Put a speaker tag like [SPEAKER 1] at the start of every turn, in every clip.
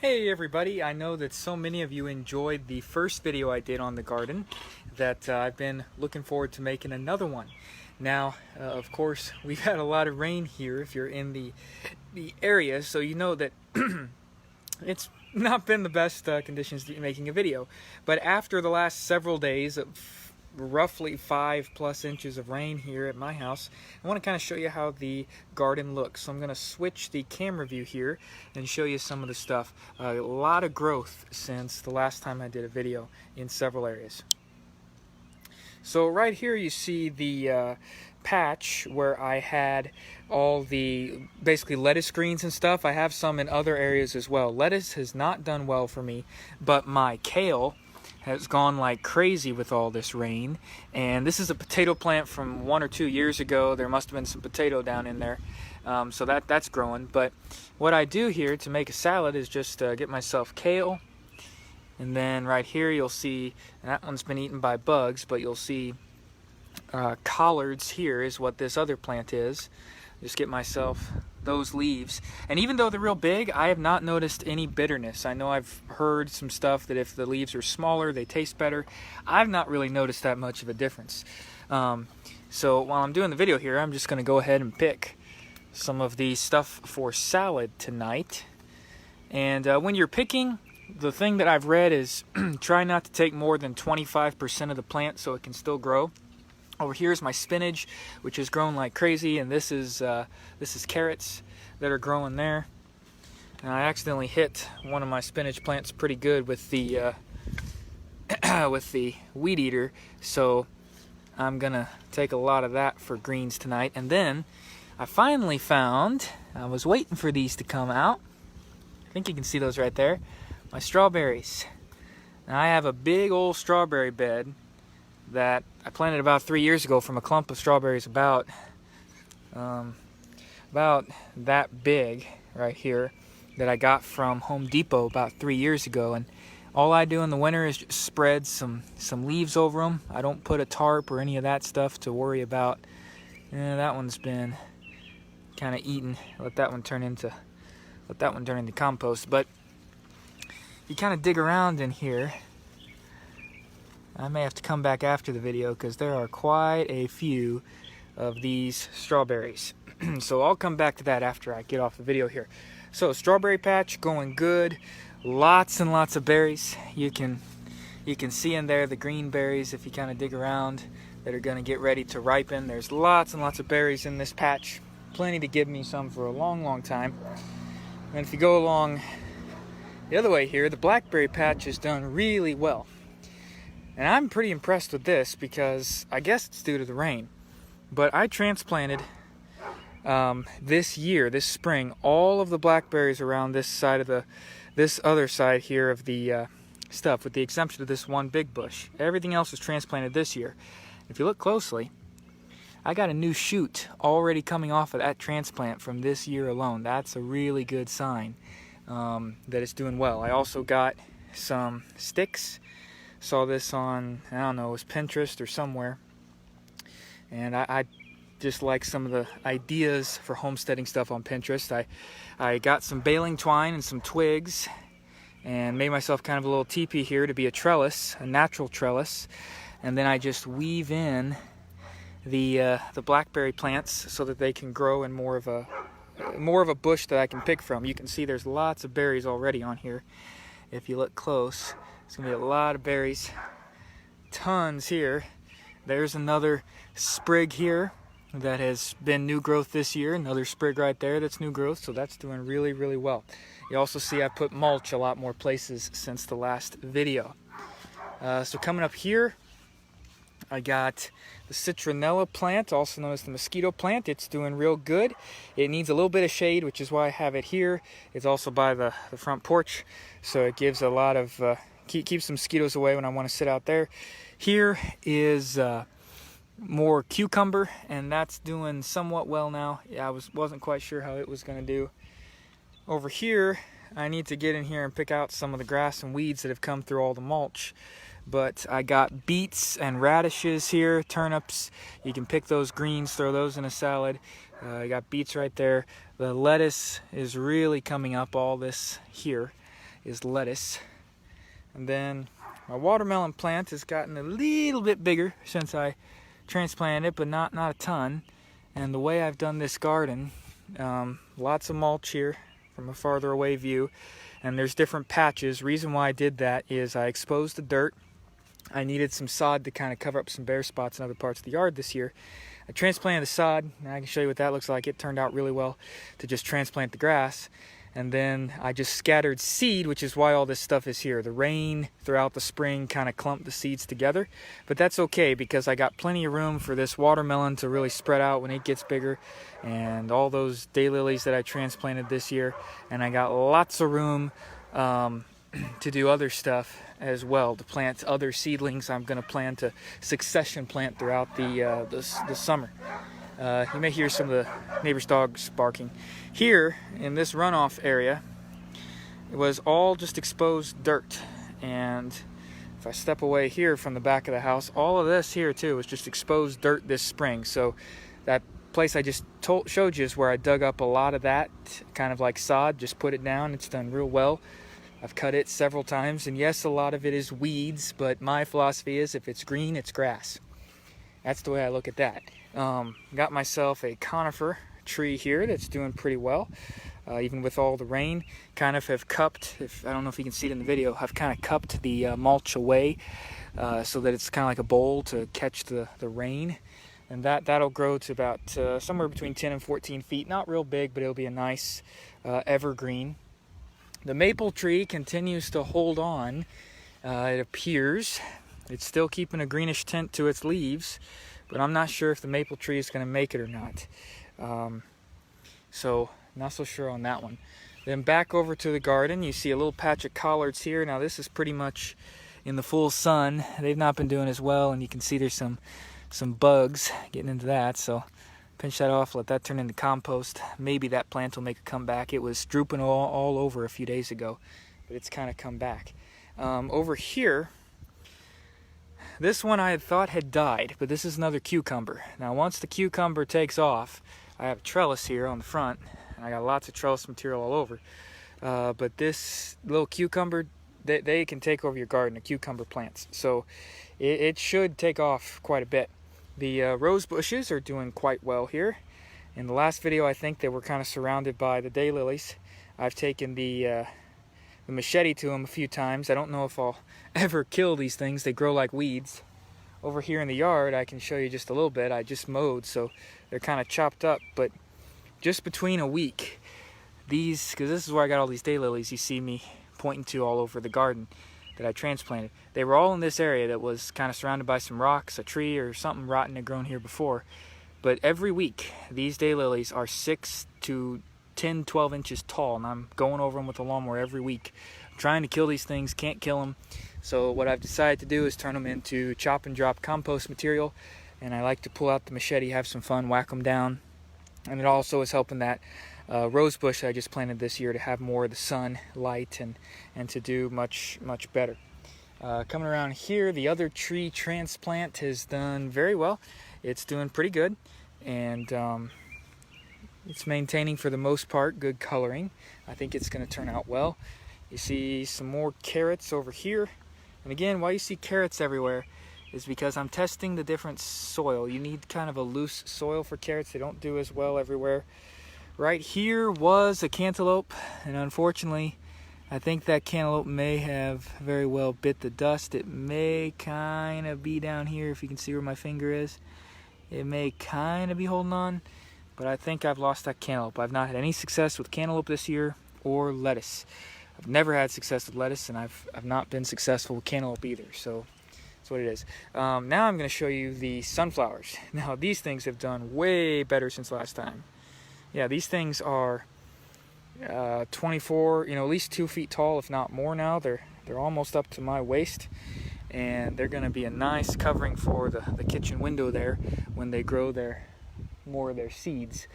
[SPEAKER 1] Hey everybody, I know that so many of you enjoyed the first video I did on the garden that I've been looking forward to making another one. Now, of course, we've had a lot of rain here if you're in the area, so you know that it's not been the best conditions to be making a video. But after the last several days of roughly 5+ inches of rain here at my house, I want to kind of show you how the garden looks. So I'm going to switch the camera view here and show you some of the stuff. A lot of growth since the last time I did a video in several areas. So right here you see the patch where I had all the basically lettuce greens and stuff. I have some in other areas as well. Lettuce has not done well for me, but my kale has gone like crazy with all this rain. And this is a potato plant from 1 or 2 years ago. There must have been some potato down in there, so that's growing. But what I do here to make a salad is just get myself kale, and then right here you'll see, and that one's been eaten by bugs, but you'll see collards here is what this other plant is. Just get myself those leaves, and even though they're real big, I have not noticed any bitterness. I know I've heard some stuff that if the leaves are smaller they taste better. I've not really noticed that much of a difference. So while I'm doing the video here, I'm just going to go ahead and pick some of the stuff for salad tonight. And when you're picking, the thing that I've read is try not to take more than 25% of the plant so it can still grow. Over here is my spinach, which has grown like crazy, and this is carrots that are growing there. And I accidentally hit one of my spinach plants pretty good with the with the weed eater, so I'm gonna take a lot of that for greens tonight. And then I finally found, I was waiting for these to come out. I think you can see those right there. My strawberries. Now I have a big old strawberry bed that I planted about 3 years ago from a clump of strawberries about that big right here that I got from Home Depot about 3 years ago. And all I do in the winter is just spread some leaves over them. I don't put a tarp or any of that stuff to worry about. That one's been kind of eaten. Let that one turn into compost. But you kind of dig around in here. I may have to come back after the video because there are quite a few of these strawberries. So I'll come back to that after I get off the video here. So strawberry patch going good. Lots and lots of berries. You can see in there the green berries if you kind of dig around that are going to get ready to ripen. There's lots and lots of berries in this patch. Plenty to give me some for a long, long time. And if you go along the other way here, the blackberry patch has done really well. And I'm pretty impressed with this because I guess it's due to the rain. But I transplanted this spring, all of the blackberries around this side of this other side here of the stuff, with the exception of this one big bush. Everything else was transplanted this year. If you look closely, I got a new shoot already coming off of that transplant from this year alone. That's a really good sign that it's doing well. I also got some sticks. Saw this on, I don't know, it was Pinterest or somewhere, and I just like some of the ideas for homesteading stuff on Pinterest. I got some baling twine and some twigs and made myself kind of a little teepee here to be a trellis, a natural trellis, and then I just weave in the blackberry plants so that they can grow in more of a bush that I can pick from. You can see there's lots of berries already on here. If you look close, it's going to be a lot of berries. Tons here. There's another sprig here that has been new growth this year. Another sprig right there that's new growth, so that's doing really, really well. You also see I put mulch a lot more places since the last video. So coming up here, I got the citronella plant, also known as the mosquito plant. It's doing real good. It needs a little bit of shade, which is why I have it here. It's also by the front porch, so it gives a lot of keeps the mosquitoes away when I want to sit out there. Here is more cucumber, and that's doing somewhat well now. Yeah, I wasn't quite sure how it was going to do. Over here, I need to get in here and pick out some of the grass and weeds that have come through all the mulch. But I got beets and radishes here, turnips. You can pick those greens, throw those in a salad. I got beets right there. The lettuce is really coming up, all this here. is lettuce. And then my watermelon plant has gotten a little bit bigger since I transplanted it, but not a ton. And the way I've done this garden, lots of mulch here from a farther away view, and there's different patches. Reason why I did that is I exposed the dirt. I needed some sod to kind of cover up some bare spots in other parts of the yard this year. I transplanted the sod, and I can show you what that looks like. It turned out really well to just transplant the grass. And then I just scattered seed, which is why all this stuff is here. The rain throughout the spring kind of clumped the seeds together. But that's okay because I got plenty of room for this watermelon to really spread out when it gets bigger. And all those daylilies that I transplanted this year. And I got lots of room to do other stuff as well, to plant other seedlings. I'm going to plan to succession plant throughout the summer. You may hear some of the neighbor's dogs barking. Here in this runoff area, it was all just exposed dirt, and if I step away here from the back of the house, all of this here too was just exposed dirt this spring. So that place I just showed you is where I dug up a lot of that, kind of like sod, just put it down. It's done real well. I've cut it several times, and yes, a lot of it is weeds, but my philosophy is if it's green, it's grass. That's the way I look at that. Got myself a conifer tree here that's doing pretty well, even with all the rain. Kind of have cupped, I don't know if you can see it in the video, I've kind of cupped the mulch away so that it's kind of like a bowl to catch the rain. And that'll grow to about somewhere between 10 and 14 feet. Not real big, but it'll be a nice evergreen. The maple tree continues to hold on. It appears it's still keeping a greenish tint to its leaves, but I'm not sure if the maple tree is going to make it or not. So not so sure on that one. Then back over to the garden, you see a little patch of collards here. Now this is pretty much in the full sun. They've not been doing as well, and you can see there's some bugs getting into that. So pinch that off, let that turn into compost. Maybe that plant will make a comeback. It was drooping all over a few days ago, but it's kind of come back. Over here, this one I had thought had died, but this is another cucumber. Now once the cucumber takes off, I have a trellis here on the front, and I got lots of trellis material all over. But this little cucumber, they can take over your garden, the cucumber plants. So it should take off quite a bit. The rose bushes are doing quite well here. In the last video, I think they were kind of surrounded by the daylilies. I've taken the machete to them a few times. I don't know if I'll ever kill these things. They grow like weeds. Over here in the yard, I can show you just a little bit. I just mowed, so they're kind of chopped up. But just between a week, these, because this is where I got all these daylilies you see me pointing to all over the garden that I transplanted. They were all in this area that was kind of surrounded by some rocks, a tree, or something rotten had grown here before. But every week, these daylilies are 6 to 10, 12 inches tall, and I'm going over them with a lawnmower every week. I'm trying to kill these things, can't kill them. So what I've decided to do is turn them into chop and drop compost material, and I like to pull out the machete, have some fun, whack them down. And it also is helping that rose bush I just planted this year to have more of the sun light and to do much better. Coming around here, the other tree transplant has done very well. It's doing pretty good, and it's maintaining for the most part good coloring. I think it's going to turn out well. You see some more carrots over here, and again, why you see carrots everywhere is because I'm testing the different soil. You need kind of a loose soil for carrots. They don't do as well everywhere. Right here was a cantaloupe, and unfortunately I think that cantaloupe may have very well bit the dust. It may kind of be down here, if you can see where my finger is. It may kind of be holding on, but I think I've lost that cantaloupe. I've not had any success with cantaloupe this year or lettuce. I've never had success with lettuce, and I've not been successful with cantaloupe either, so that's what it is. Now I'm going to show you the sunflowers. Now these things have done way better since last time. Yeah, these things are 24, at least 2 feet tall, if not more now. They're almost up to my waist, and they're going to be a nice covering for the kitchen window there when they grow more of their seeds.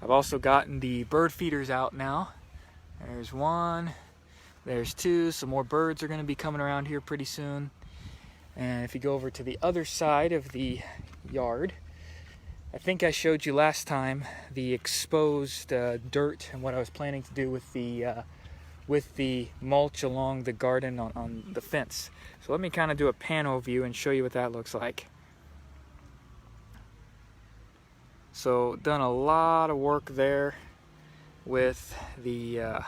[SPEAKER 1] I've also gotten the bird feeders out now. There's one, there's two. Some more birds are going to be coming around here pretty soon. And if you go over to the other side of the yard, I think I showed you last time the exposed dirt and what I was planning to do with the with the mulch along the garden on the fence. So let me kind of do a panel view and show you what that looks like. So done a lot of work there with the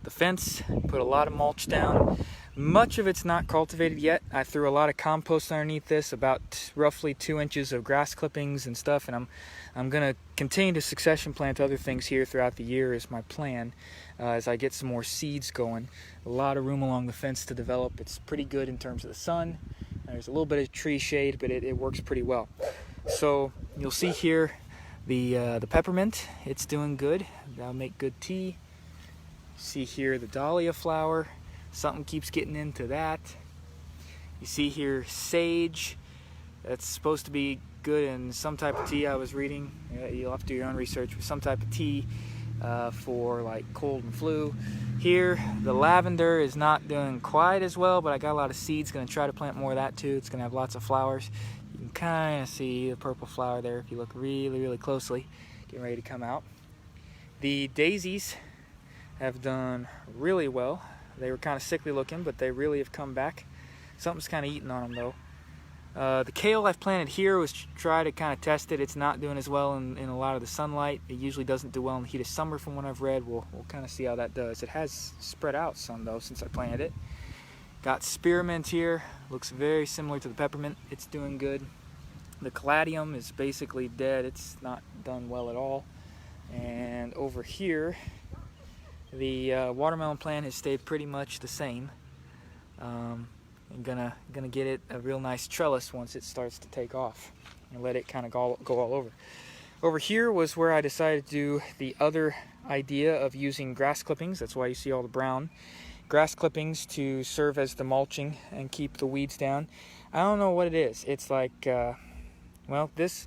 [SPEAKER 1] fence, put a lot of mulch down. Much of it's not cultivated yet. I threw a lot of compost underneath this, about roughly 2 inches of grass clippings and stuff, and I'm gonna continue to succession plant other things here throughout the year is my plan, as I get some more seeds going. A lot of room along the fence to develop. It's pretty good in terms of the sun. There's a little bit of tree shade, but it works pretty well. So you'll see here the peppermint, it's doing good. That'll make good tea. See here the dahlia flower, something keeps getting into that. You see here sage, that's supposed to be good in some type of tea I was reading. You'll have to do your own research, with some type of tea for like cold and flu. Here the lavender is not doing quite as well, but I got a lot of seeds. Going to try to plant more of that too. It's going to have lots of flowers. You can kind of see the purple flower there if you look really closely, getting ready to come out. The daisies have done really well. They were kind of sickly looking, but they really have come back. Something's kind of eating on them though. The kale I've planted here was to try to kind of test it. It's not doing as well in a lot of the sunlight. It usually doesn't do well in the heat of summer from what I've read. We'll kind of see how that does. It has spread out some though since I planted it. Got spearmint here. Looks very similar to the peppermint. It's doing good. The caladium is basically dead. It's not done well at all. And over here, the watermelon plant has stayed pretty much the same. I'm gonna get it a real nice trellis once it starts to take off and let it kind of go all over. Over here was where I decided to do the other idea of using grass clippings. That's why you see all the brown grass clippings to serve as the mulching and keep the weeds down. I don't know what it is. It's like, well, this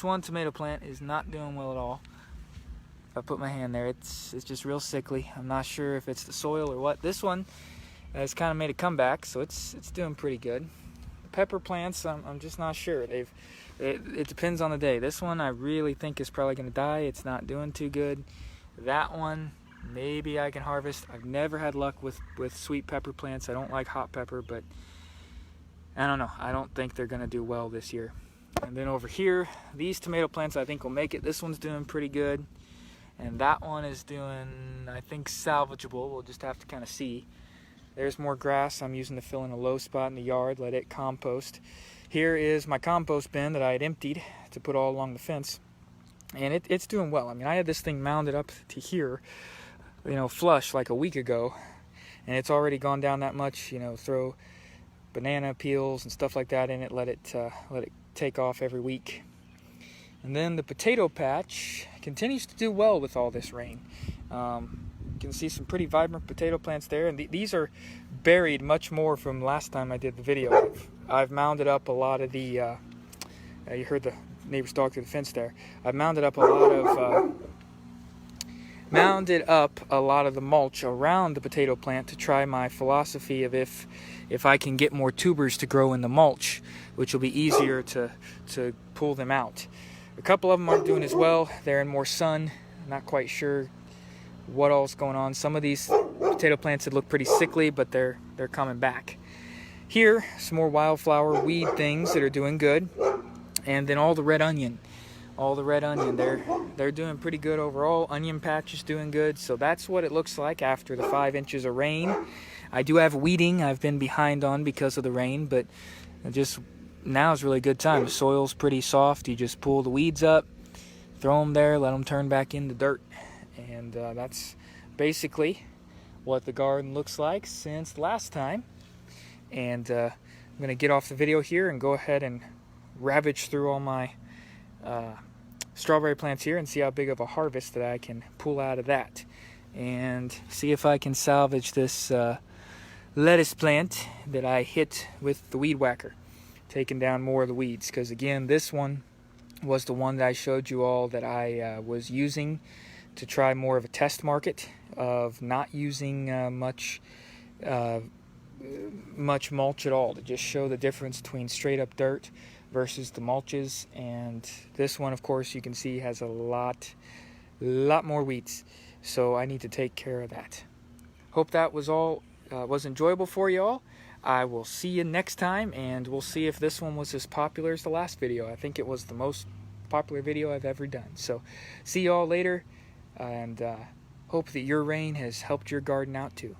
[SPEAKER 1] one tomato plant is not doing well at all. I put my hand there, it's just real sickly. I'm not sure if it's the soil or what. This one has kind of made a comeback, so it's doing pretty good. The pepper plants, I'm just not sure. It depends on the day. This one I really think is probably going to die. It's not doing too good. That one, maybe I can harvest. I've never had luck with sweet pepper plants. I don't like hot pepper, but I don't know. I don't think they're going to do well this year. And then over here, these tomato plants I think will make it. This one's doing pretty good. And that one is doing, I think, salvageable. We'll just have to kind of see. There's more grass I'm using to fill in a low spot in the yard, let it compost. Here is my compost bin that I had emptied to put all along the fence. And it's doing well. I mean, I had this thing mounded up to here, flush like a week ago. And it's already gone down that much, throw banana peels and stuff like that in it, let it take off every week. And then the potato patch continues to do well with all this rain. You can see some pretty vibrant potato plants there, and these are buried much more from last time I did the video. I've mounded up a lot of the, you heard the neighbor's dog through the fence there. I've mounded up a lot of the mulch around the potato plant to try my philosophy of if I can get more tubers to grow in the mulch, which will be easier to pull them out. A couple of them aren't doing as well. They're in more sun. Not quite sure what all's going on. Some of these potato plants that look pretty sickly, but they're coming back. Here, some more wildflower weed things that are doing good. And then all the red onion. They're doing pretty good overall. Onion patch is doing good. So that's what it looks like after the 5 inches of rain. I do have weeding I've been behind on because of the rain, but now is really a good time. The soil's pretty soft. You just pull the weeds up, throw them there, let them turn back into dirt. And that's basically what the garden looks like since last time. And I'm going to get off the video here and go ahead and ravage through all my strawberry plants here and see how big of a harvest that I can pull out of that. And see if I can salvage this lettuce plant that I hit with the weed whacker, taking down more of the weeds. Because again, this one was the one that I showed you all that I was using to try more of a test market of not using much mulch at all, to just show the difference between straight up dirt versus the mulches. And this one, of course, you can see has a lot more weeds, so I need to take care of that. hope that was enjoyable for you all. I will see you next time, and we'll see if this one was as popular as the last video. I think it was the most popular video I've ever done. So see you all later, and hope that your rain has helped your garden out too.